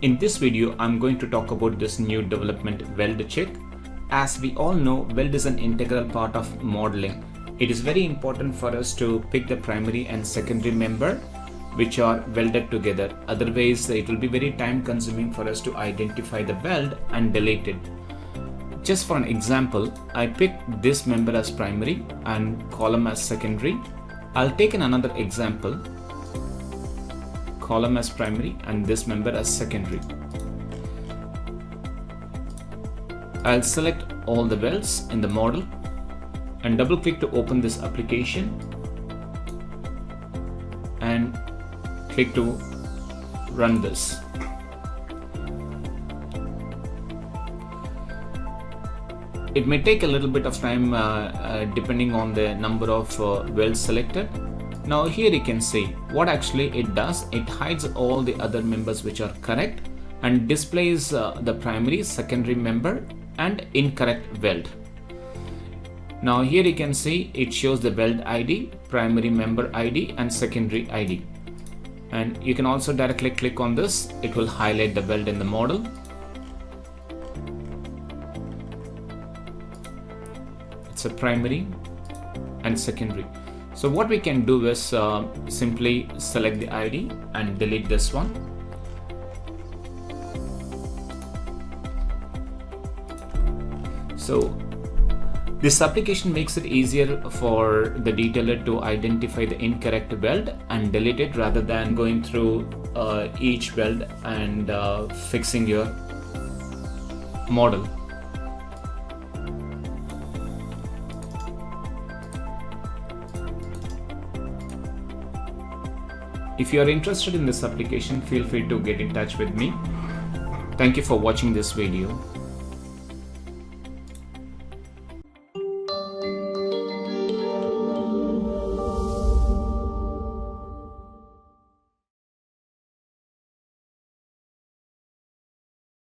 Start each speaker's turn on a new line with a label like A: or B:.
A: In this video, I'm going to talk about this new development Weld check. As we all know, Weld is an integral part of modeling. It is very important for us to pick the primary and secondary member which are welded together. Otherwise, it will be very time consuming for us to identify the weld and delete it. Just for an example, I picked this member as primary and column as secondary. I'll take another example, column as primary and this member as secondary. I'll select all the welds in the model and double click to open this application and click to run this. It may take a little bit of time depending on the number of welds selected. Now here you can see what actually it does. It hides all the other members which are correct and displays the primary, secondary member and incorrect weld. Now here you can see it shows the weld ID, primary member ID and secondary ID. And you can also directly click on this. It will highlight the weld in the model. It's a primary and secondary. So what we can do is simply select the ID and delete this one. So this application makes it easier for the detailer to identify the incorrect weld and delete it rather than going through each weld and fixing your model. If you are interested in this application, feel free to get in touch with me. Thank you for watching this video.